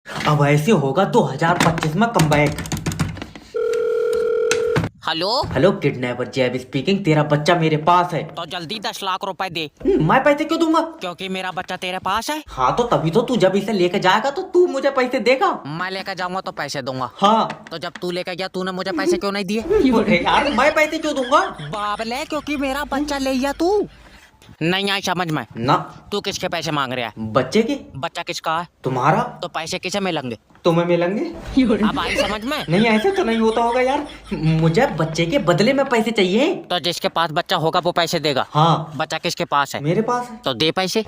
अब ऐसे होगा 2025 में कमबैक। हेलो। हेलो किडनैपर जैब स्पीकिंग। तेरा बच्चा मेरे पास है। तो जल्दी 10 लाख रुपए दे। मैं पैसे क्यों दूंगा? क्योंकि मेरा बच्चा तेरे पास है। हाँ तो तभी तो तू जब इसे लेके जाएगा तो तू मुझे पैसे देगा। मैं लेकर जाऊंगा तो पैसे दूंगा। हाँ तो जब तू लेकर गया तूने मुझे पैसे क्यों नहीं दिए? अरे यार मैं पैसे क्यों दूंगा? बाबले क्योंकि मेरा बच्चा ले गया तू। नहीं आई समझ में। ना। तू किसके पैसे मांग रहा है? बच्चे के। बच्चा किसका है? तुम्हारा। तो पैसे किसे मिलेंगे? तुम्हें मिलेंगे। अब आई समझ में। नहीं ऐसे तो नहीं होता होगा यार। मुझे बच्चे के बदले में पैसे चाहिए। तो जिसके पास बच्चा होगा वो पैसे देगा। हाँ बच्चा किसके पास है? मेरे पास है। तो दे पैसे।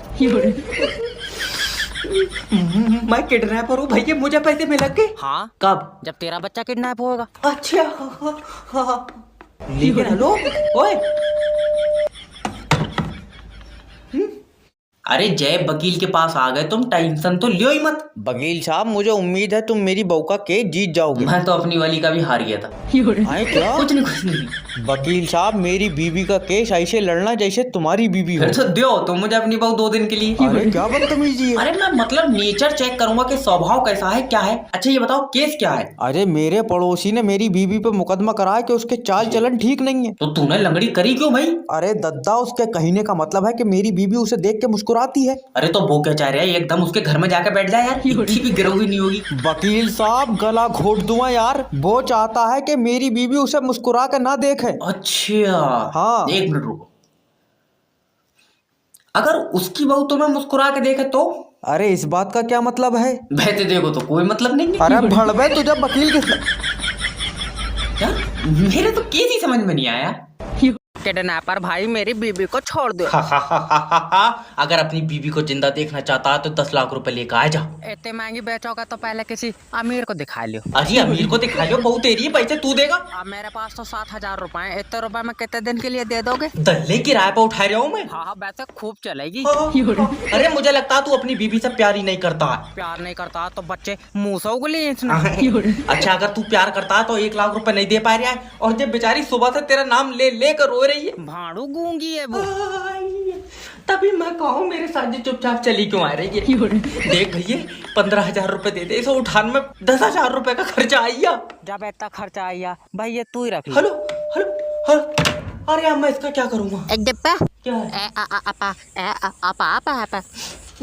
मैं किडनैपर हूँ भैया, मुझे पैसे मिलेंगे। हाँ कब? जब तेरा बच्चा किडनैप होगा। अच्छा हाँ। लेकिन हेलो ओए। अरे जय वकील के पास आ गए तुम, टेंशन तो लियो ही मत। वकील साहब मुझे उम्मीद है तुम मेरी बहू का केस जीत जाओगे। मैं तो अपनी वाली का भी हार गया था। आए क्या? कुछ नहीं। वकील साहब मेरी बीवी का केस ऐसे लड़ना जैसे तुम्हारी बीवी हो। फिर तो दियो तो मुझे अपनी बहू 2 दिन के लिए। अरे क्या बदतमीजी है। अरे मैं मतलब नेचर चेक करूंगा कि स्वभाव कैसा है क्या है। अच्छा ये बताओ केस क्या है? अरे मेरे पड़ोसी ने मेरी बीवी पे मुकदमा कराया कि उसके चाल चलन ठीक नहीं है। तो तूने लंगड़ी करी क्यों भाई? अरे दद्दा उसके कहने का मतलब है कि मेरी बीवी उसे देख के मुस्कुराती है। अरे तो वो क्या चाह रहा है, एकदम उसके घर में जाकर बैठ जाए यार, इतनी भी गिरोगी नहीं होगी। वकील साहब गला घोट दूंगा यार। वो चाहता है कि मेरी बीवी उसे मुस्कुरा कर ना देखे। अच्छा हाँ। 1 मिनट रुको। अगर उसकी बहू तुम्हें मुस्कुरा के देखे तो? अरे इस बात का क्या मतलब है? बहते देखो तो कोई मतलब नहीं है। अरे भड़वे तुझे वकील के क्या? मेरे तो केस ही समझ में नहीं आया। किडनैपर भाई मेरी बीबी को छोड़ दो। अगर अपनी बीवी को जिंदा देखना चाहता है तो 10 लाख रुपए लेकर आ जा। इतनी महंगी बेचोगा तो पहले किसी अमीर को दिखा लियो। अजी अमीर को दिखा लो, बहू तेरी है, पैसे तू देगा। अब मेरे पास तो 7,000 रुपए हैं। इतने रुपए में कितने दिन के लिए दे दोगे? दल्ले किराए पर उठा रहा हूँ मैं। हाँ वैसे खूब चलेगी। अरे मुझे लगता है तू अपनी बीवी से प्यार ही नहीं करता है। प्यार नहीं करता तो बच्चे मुंह से उगली इसने। अच्छा अगर तू प्यार करता है तो 1 लाख रुपए नहीं दे पा रहा है, और जब बेचारी सुबह से तेरा नाम ले लेकर रो रही है। भाड़ू गूंगी है वो। तभी मैं कहूँ मेरे साथ जो चुपचाप चली क्यों आ रही है। देख भैया 15,000 रुपए दे दे, इसे उठाने में 10,000 रुपए का खर्चा आइया। जब इतना खर्चा आया भैया तू ही रख ले। Hello hello hello. अरे अब मैं इसका क्या करूँगा? एक डिब्बा क्या है?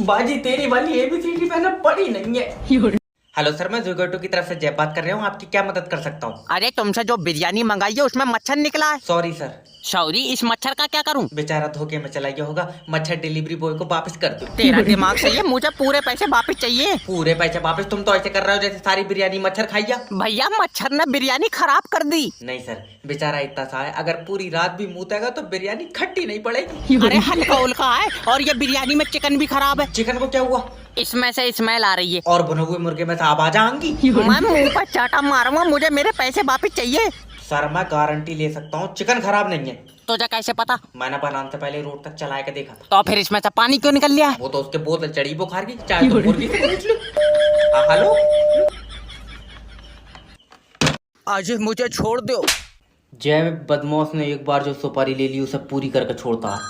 बाजी तेरी वाली ABCD मैंने पढ़ी नहीं है। हेलो सर, मैं जोगोटो की तरफ से जय बात कर रहा हूँ, आपकी क्या मदद कर सकता हूँ? अरे तुमसे जो बिरयानी मंगाई है उसमें मच्छर निकला है। Sorry sir. सॉरी, इस मच्छर का क्या करूं? बेचारा धोखे में चला गया होगा, मच्छर डिलीवरी बॉय को वापस कर दो। तेरा दिमाग सही है, मुझे पूरे पैसे वापस चाहिए। पूरे पैसे वापस? तुम तो ऐसे कर रहे हो जैसे सारी बिरयानी मच्छर खाइया। भैया मच्छर ने बिरयानी खराब कर दी। नहीं सर, बेचारा इतना सा है, अगर पूरी रात भी मुतेगा तो बिरयानी खट्टी नहीं पड़ेगी। अरे हल्का उल्का है, और ये बिरयानी में चिकन भी खराब है। चिकन को क्या हुआ? इसमें से स्मेल आ रही है। और भुने हुए मुर्गे में से आवाज आएंगी। मैं मुंह पर चाटा मारूंगा, मुझे मेरे पैसे वापस चाहिए। सर मैं गारंटी ले सकता हूँ चिकन खराब नहीं है। तुझे कैसे पता? मैंने बनाने से पहले रोड तक चला के देखा था। तो फिर इसमें से पानी क्यों निकल लिया? वो तो उसके बोतल चढ़ी बुखार की, चाहे तो मुर्गी से पूछ लो। हेलो आज मुझे छोड़ दो। जय बदमाश ने एक बार जो सुपारी ले ली उसे पूरी करके छोड़ता है।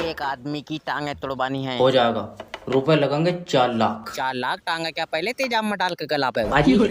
एक आदमी की टांगे तोड़वानी है। हो जाएगा, रुपए लगेंगे 4 लाख। 4 लाख टांगा क्या पहले तेजाब में डाल के गला पे? बाजी कोई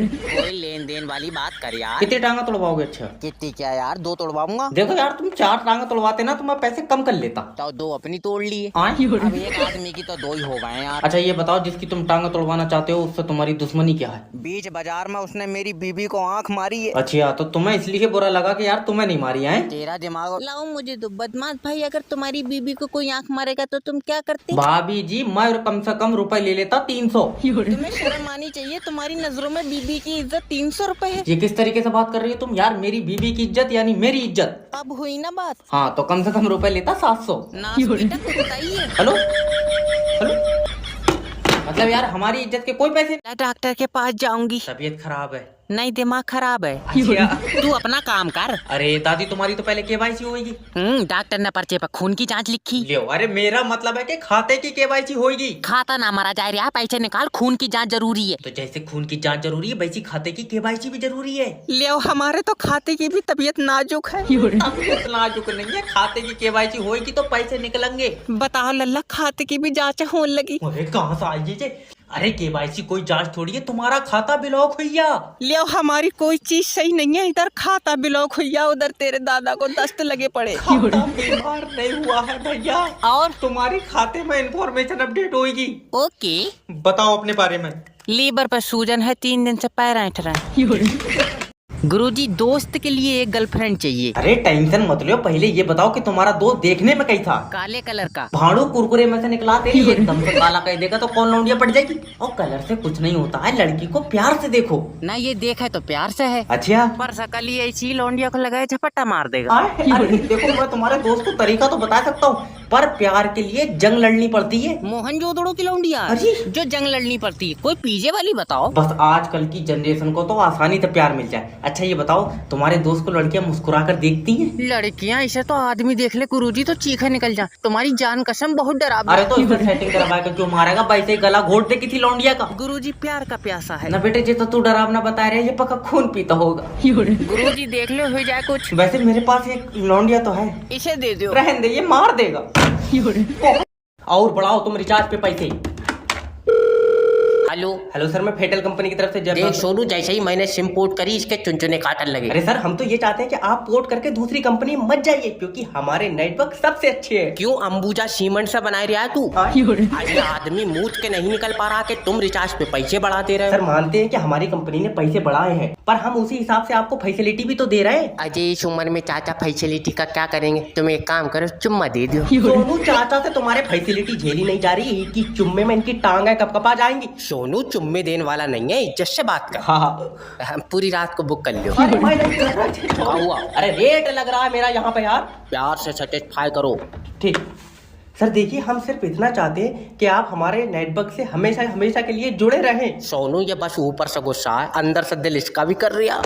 लेन देन वाली बात कर यार। कितने टांगा तोड़वाओगे? अच्छा कितनी क्या यार, 2 तोड़वाऊंगा। देखो यार, तुम 4 टांगा तोड़वाते ना तो मैं पैसे कम कर लेता। तो 2 अपनी तोड़ लिए। हाँ? अब एक आदमी की तो 2 ही हो गए यार। अच्छा ये बताओ, जिसकी तुम टांगा तोड़वाना चाहते हो उससे तुम्हारी दुश्मनी क्या है? बीच बाजार में उसने मेरी बीबी को आंख मारी है। अच्छा तो तुम्हें इसलिए बुरा लगा कि यार तुम्हें नहीं मारी है? तेरा दिमाग लाओ मुझे तो बदमाश भाई, अगर तुम्हारी बीबी को कोई आंख मारेगा तो तुम क्या करते? भाभी जी मैं कम से कम रुपए ले लेता 300। तुम्हें शर्म आनी चाहिए, तुम्हारी नजरों में बीबी की इज्जत 300 रुपए है। ये किस तरीके से बात कर रही हो तुम यार? मेरी बीबी की इज्जत यानी मेरी इज्जत। अब हुई ना बात? हाँ तो कम से कम रुपए लेता 700। नास बेटा कुत्ता ही है। हेलो हेलो, मतलब यार हमारी इज्जत के कोई पैसे? मैं डॉक्टर के पास जाऊंगी। तबीयत खराब है? नहीं दिमाग खराब है। अच्छा। तू अपना काम कर। अरे दादी तुम्हारी तो पहले KYC होगी। डॉक्टर ने पर्चे पर खून की जांच लिखी। लियो, अरे मेरा मतलब है कि खाते की KYC होगी। खाता ना मारा जाए रहा, पैसे निकाल, खून की जांच जरूरी है। तो जैसे खून की जांच जरूरी है वैसी खाते की KYC भी जरूरी है। ले हमारे तो खाते की भी तबीयत नाजुक है। तबीयत नाजुक नहीं है, खाते की KYC होगी तो पैसे निकलेंगे। बताओ लल्ला, खाते की भी जांच होने लगी। अरे कहाँ से आई ये? अरे केवाईसी कोई जांच थोड़ी है, तुम्हारा खाता ब्लॉक हुई गया। लियो हमारी कोई चीज सही नहीं है, इधर खाता ब्लॉक हुआ, उधर तेरे दादा को दस्त लगे पड़े। खाता बीमार नहीं हुआ है भैया, और तुम्हारी खाते में इंफॉर्मेशन अपडेट होगी। ओके। बताओ अपने बारे में। लीवर पर सूजन है, 3 दिन से पैर ऐंठ रहे हैं। गुरुजी दोस्त के लिए एक गर्लफ्रेंड चाहिए। अरे टेंशन मत लो, पहले ये बताओ कि तुम्हारा दोस्त देखने में कैसा? काले कलर का। भाड़ू कुरकुरे में से निकला तेरी, एकदम से काला कह देगा तो कौन लौंडिया पड़ जाएगी। और कलर से कुछ नहीं होता है, लड़की को प्यार से देखो ना ये देखा तो प्यार से है, अच्छा। पर सकल ही ऐसी लौंडिया को लगाए झपट्टा मार देगा। अरे देखो, मैं तुम्हारे दोस्त को तरीका तो बता सकता हूँ, पर प्यार के लिए जंग लड़नी पड़ती है। मोहनजोदड़ो की लौंडिया अरे! जो जंग लड़नी पड़ती है, कोई पीजे वाली बताओ। बस आजकल की जनरेशन को तो आसानी से प्यार मिल जाए। अच्छा ये बताओ, तुम्हारे दोस्त को लड़कियां मुस्कुरा कर देखती हैं? लड़कियां इसे तो आदमी देख ले गुरुजी तो चीखे निकल जा। तुम्हारी जान कसम बहुत डरावनी। अरे तो इससे सेटिंग करवा के क्यों मारेगा? वैसे ही गला घोट दे किसी लौंडिया का। गुरुजी प्यार का प्यासा है ना बेटे, जे तो तू डरावना बता रहे, ये पक्का खून पीता होगा। गुरुजी देख लो हो जाए कुछ। वैसे मेरे पास एक लौंडिया तो है, इसे दे दो। रहने दे, ये मार देगा। और बढ़ाओ तुम रिचार्ज पे पैसे। हेलो हेलो सर, मैं फेटल कंपनी की तरफ से देख सोनू, जैसे ही मैंने सिम पोर्ट करी इसके चुनचुने काटने लगे। अरे सर, हम तो ये चाहते हैं कि आप पोर्ट करके दूसरी कंपनी में मत जाइए, क्योंकि हमारे नेटवर्क सबसे अच्छे हैं। क्यों अंबुजा सीमेंट से बनाए रहा है तू? अरे आदमी मूत के नहीं निकल पा रहा कि तुम रिचार्ज पे पैसे बढ़ाते रहे। सर मानते हैं कि हमारी कंपनी ने पैसे बढ़ाए हैं, पर हम उसी हिसाब से आपको फैसिलिटी भी तो दे रहे हैं। अजय इस उम्र में चाचा फैसिलिटी का क्या करेंगे? तुम एक काम करो, चुम्मा दे दो। सोनू चाचा से तुम्हारे फैसिलिटी झेली नहीं जा रही कि चुम्मे में इनकी टांग है कपकपा जाएंगी। सोनू चुम्मे देने वाला नहीं है, इज्जत से बात कर। हाँ, हम पूरी रात को बुक कर लो। अरे मैं नहीं कर रहा। हुआ? अरे रेट लग रहा है मेरा यहाँ पे यार। प्यार से सेटिस्फाई करो। ठीक सर, देखिए हम सिर्फ इतना चाहते हैं कि आप हमारे नेटवर्क से हमेशा हमेशा के लिए जुड़े रहें। सोनू ये बस ऊपर से गुस्सा है, अंदर से दिल इसका भी कर रहा।